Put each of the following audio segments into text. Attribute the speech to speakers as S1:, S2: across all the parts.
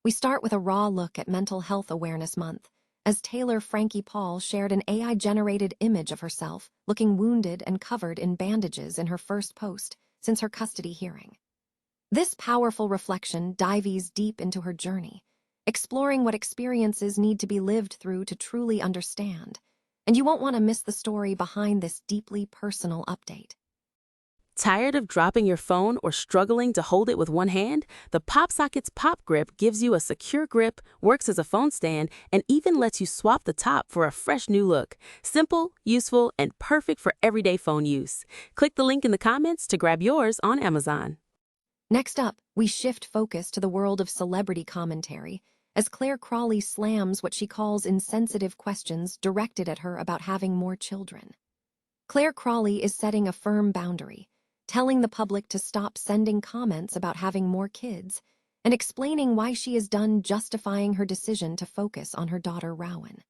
S1: We start with a raw look at Mental Health Awareness Month, as Taylor Frankie Paul shared an AI-generated image of herself looking wounded and covered in bandages in her first post since her custody hearing. This powerful reflection dives deep into her journey, exploring what experiences need to be lived through to truly understand, and you won't want to miss the story behind this deeply personal update.
S2: Tired of dropping your phone or struggling to hold it with one hand? The PopSocket's Pop Grip gives you a secure grip, works as a phone stand, and even lets you swap the top for a fresh new look. Simple, useful, and perfect for everyday phone use. Click the link in the comments to grab yours on Amazon.
S1: Next up, we shift focus to the world of celebrity commentary, as Clare Crawley slams what she calls insensitive questions directed at her about having more children. Clare Crawley is setting a firm boundary, telling the public to stop sending comments about having more kids, and explaining why she is done justifying her decision to focus on her daughter Rowan.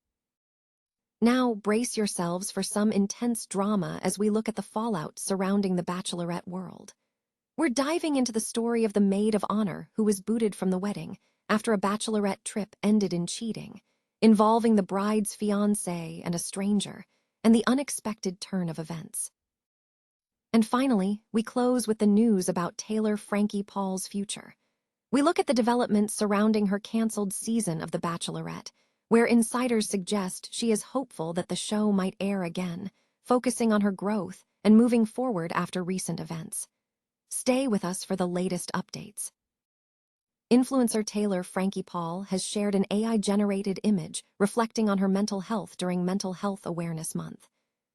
S1: Now, brace yourselves for some intense drama as we look at the fallout surrounding the Bachelorette world. We're diving into the story of the maid of honor who was booted from the wedding after a Bachelorette trip ended in cheating, involving the bride's fiancé and a stranger, and the unexpected turn of events. And finally, we close with the news about Taylor Frankie Paul's future. We look at the developments surrounding her canceled season of The Bachelorette, where insiders suggest she is hopeful that the show might air again, focusing on her growth and moving forward after recent events. Stay with us for the latest updates. Influencer Taylor Frankie Paul has shared an AI-generated image reflecting on her mental health during Mental Health Awareness Month.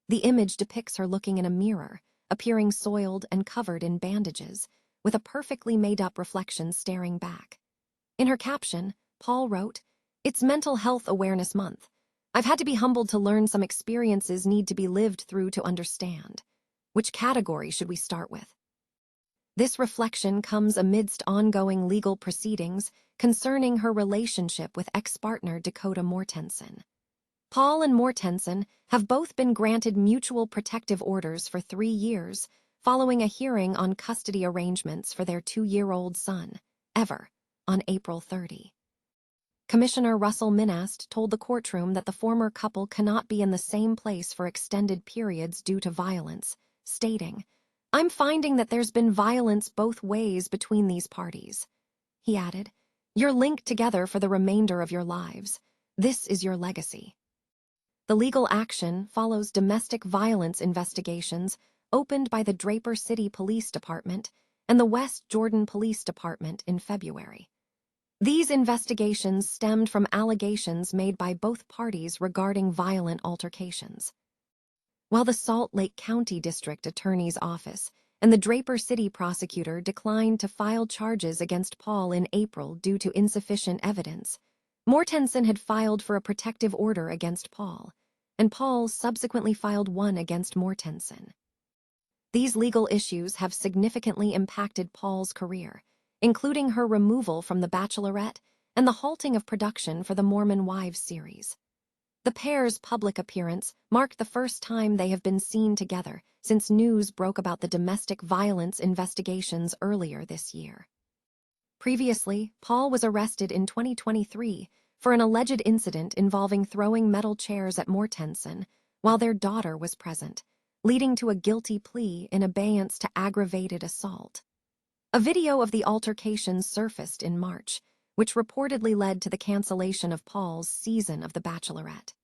S1: The image depicts her looking in a mirror, appearing soiled and covered in bandages, with a perfectly made-up reflection staring back. In her caption, Paul wrote, "It's Mental Health Awareness Month. I've had to be humbled to learn some experiences need to be lived through to understand. Which category should we start with?" This reflection comes amidst ongoing legal proceedings concerning her relationship with ex-partner Dakota Mortensen. Paul and Mortensen have both been granted mutual protective orders for 3 years following a hearing on custody arrangements for their 2-year-old son, Ever, on April 30. Commissioner Russell Minast told the courtroom that the former couple cannot be in the same place for extended periods due to violence, stating, "I'm finding that there's been violence both ways between these parties." He added, "You're linked together for the remainder of your lives. This is your legacy." The legal action follows domestic violence investigations opened by the Draper City Police Department and the West Jordan Police Department in February. These investigations stemmed from allegations made by both parties regarding violent altercations. While the Salt Lake County District Attorney's Office and the Draper City prosecutor declined to file charges against Paul in April due to insufficient evidence, Mortensen had filed for a protective order against Paul, and Paul subsequently filed one against Mortensen. These legal issues have significantly impacted Paul's career, including her removal from The Bachelorette and the halting of production for the Mormon Wives series. The pair's public appearance marked the first time they have been seen together since news broke about the domestic violence investigations earlier this year. Previously, Paul was arrested in 2023 for an alleged incident involving throwing metal chairs at Mortensen while their daughter was present, leading to a guilty plea in abeyance to aggravated assault. A video of the altercation surfaced in March, which reportedly led to the cancellation of Paul's season of The Bachelorette.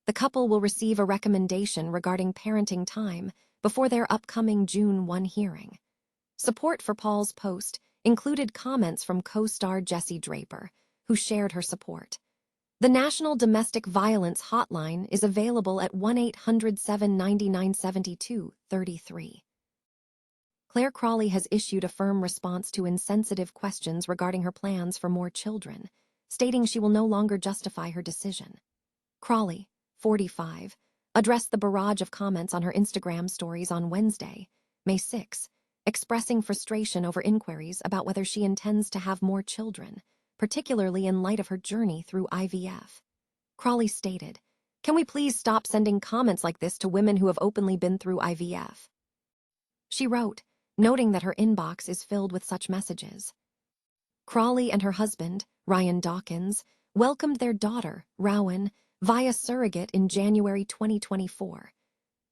S1: The couple will receive a recommendation regarding parenting time before their upcoming June 1 hearing. Support for Paul's post included comments from co-star Jessie Draper, who shared her support. The National Domestic Violence Hotline is available at 1-800-799-7233. Clare Crawley has issued a firm response to insensitive questions regarding her plans for more children, stating she will no longer justify her decision. Crawley, 45, addressed the barrage of comments on her Instagram stories on Wednesday, May 6, expressing frustration over inquiries about whether she intends to have more children, particularly in light of her journey through IVF. Crawley stated, "Can we please stop sending comments like this to women who have openly been through IVF?" She wrote, noting that her inbox is filled with such messages. Crawley and her husband, Ryan Dawkins, welcomed their daughter, Rowan, via surrogate in January 2024.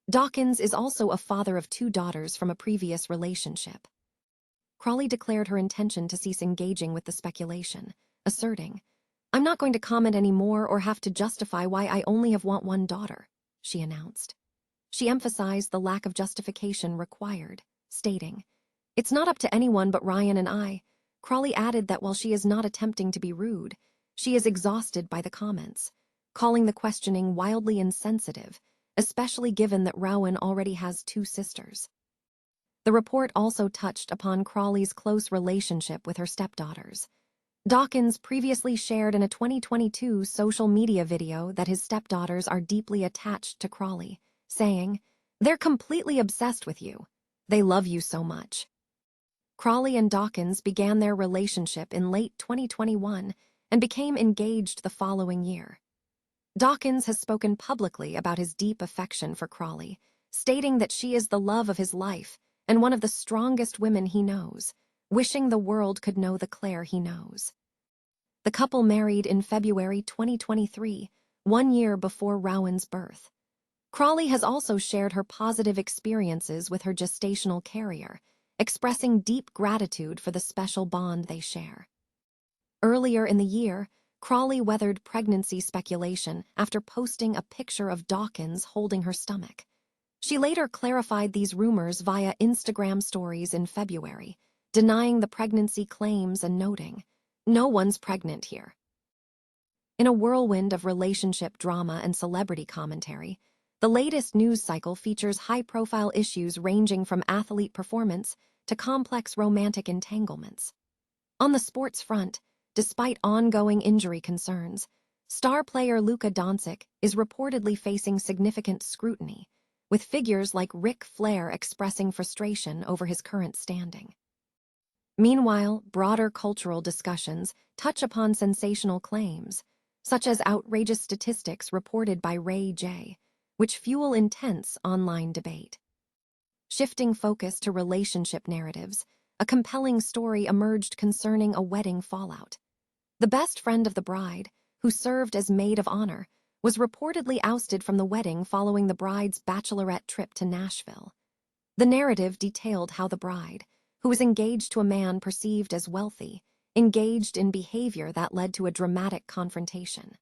S1: Dawkins is also a father of 2 daughters from a previous relationship. Crawley declared her intention to cease engaging with the speculation, asserting, "I'm not going to comment anymore or have to justify why I only have one daughter," she announced. She emphasized the lack of justification required, stating, "It's not up to anyone but Ryan and I." Crawley added that while she is not attempting to be rude, she is exhausted by the comments, calling the questioning wildly insensitive, especially given that Rowan already has 2 sisters. The report also touched upon Crawley's close relationship with her stepdaughters. Dawkins previously shared in a 2022 social media video that his stepdaughters are deeply attached to Crawley, saying, "They're completely obsessed with you. They love you so much." Crawley and Dawkins began their relationship in late 2021 and became engaged the following year. Dawkins has spoken publicly about his deep affection for Crawley, stating that she is the love of his life and one of the strongest women he knows, wishing the world could know the Clare he knows. The couple married in February 2023, 1 year before Rowan's birth. Crawley has also shared her positive experiences with her gestational carrier, expressing deep gratitude for the special bond they share. Earlier in the year, Crawley weathered pregnancy speculation after posting a picture of Dawkins holding her stomach. She later clarified these rumors via Instagram stories in February, denying the pregnancy claims and noting, "No one's pregnant here." In a whirlwind of relationship drama and celebrity commentary, the latest news cycle features high-profile issues ranging from athlete performance to complex romantic entanglements. On the sports front, despite ongoing injury concerns, star player Luka Doncic is reportedly facing significant scrutiny, with figures like Ric Flair expressing frustration over his current standing. Meanwhile, broader cultural discussions touch upon sensational claims, such as outrageous statistics reported by Ray J., which fuel intense online debate. Shifting focus to relationship narratives, a compelling story emerged concerning a wedding fallout. The best friend of the bride, who served as maid of honor, was reportedly ousted from the wedding following the bride's Bachelorette trip to Nashville. The narrative detailed how the bride, who was engaged to a man perceived as wealthy, engaged in behavior that led to a dramatic confrontation.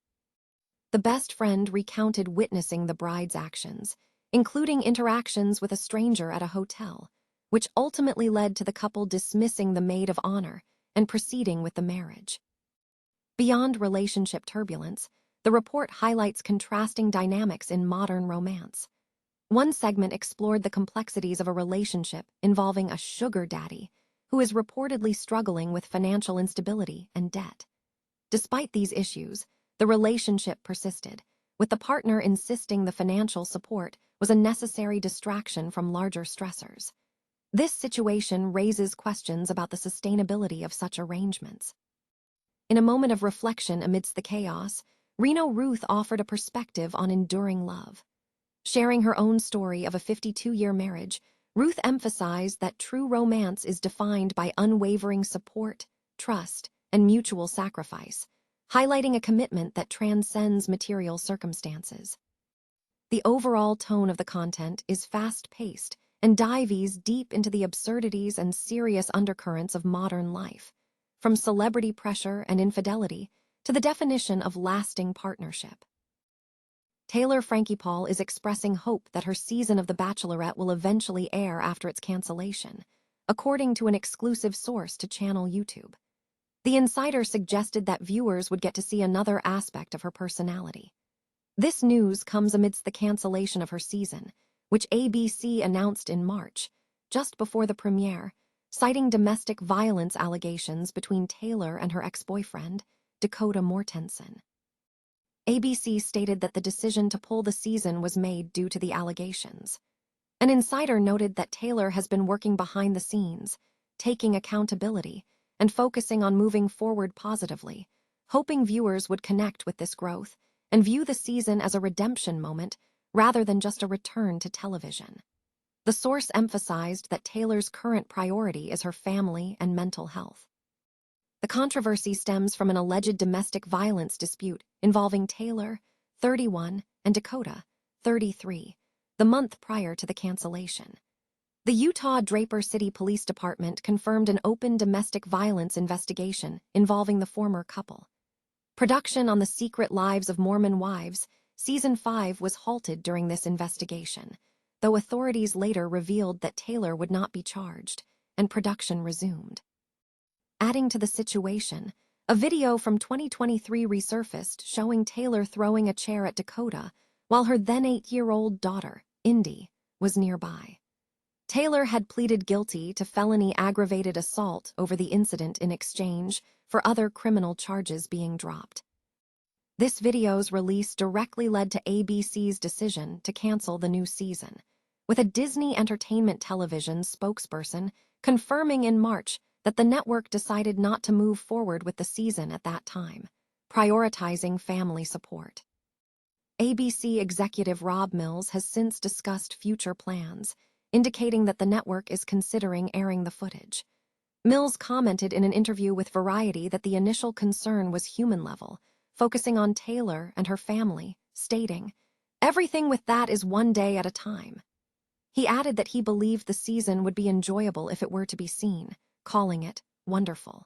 S1: The best friend recounted witnessing the bride's actions, including interactions with a stranger at a hotel, which ultimately led to the couple dismissing the maid of honor and proceeding with the marriage. Beyond relationship turbulence, the report highlights contrasting dynamics in modern romance. One segment explored the complexities of a relationship involving a sugar daddy who is reportedly struggling with financial instability and debt. Despite these issues, the relationship persisted, with the partner insisting the financial support was a necessary distraction from larger stressors. This situation raises questions about the sustainability of such arrangements. In a moment of reflection amidst the chaos, Reno Ruth offered a perspective on enduring love. Sharing her own story of a 52-year marriage, Ruth emphasized that true romance is defined by unwavering support, trust, and mutual sacrifice, highlighting a commitment that transcends material circumstances. The overall tone of the content is fast-paced and dives deep into the absurdities and serious undercurrents of modern life, from celebrity pressure and infidelity to the definition of lasting partnership. Taylor Frankie Paul is expressing hope that her season of The Bachelorette will eventually air after its cancellation, according to an exclusive source to Channel YouTube. The insider suggested that viewers would get to see another aspect of her personality. This news comes amidst the cancellation of her season, which ABC announced in March, just before the premiere, citing domestic violence allegations between Taylor and her ex-boyfriend, Dakota Mortensen. ABC stated that the decision to pull the season was made due to the allegations. An insider noted that Taylor has been working behind the scenes, taking accountability, and focusing on moving forward positively, hoping viewers would connect with this growth and view the season as a redemption moment rather than just a return to television. The source emphasized that Taylor's current priority is her family and mental health. The The controversy stems from an alleged domestic violence dispute involving Taylor, 31, and Dakota, 33, the month prior to the cancellation. The Utah Draper City Police Department confirmed an open domestic violence investigation involving the former couple. Production on The Secret Lives of Mormon Wives, Season 5 was halted during this investigation, though authorities later revealed that Taylor would not be charged, and production resumed. Adding to the situation, a video from 2023 resurfaced showing Taylor throwing a chair at Dakota while her then 8-year-old daughter, Indy, was nearby. Taylor had pleaded guilty to felony aggravated assault over the incident in exchange for other criminal charges being dropped. This video's release directly led to ABC's decision to cancel the new season, with a Disney Entertainment Television spokesperson confirming in March that the network decided not to move forward with the season at that time, prioritizing family support. ABC executive Rob Mills has since discussed future plans, indicating that the network is considering airing the footage. Mills commented in an interview with Variety that the initial concern was human level, focusing on Taylor and her family, stating, "Everything with that is one day at a time." He added that he believed the season would be enjoyable if it were to be seen, calling it wonderful.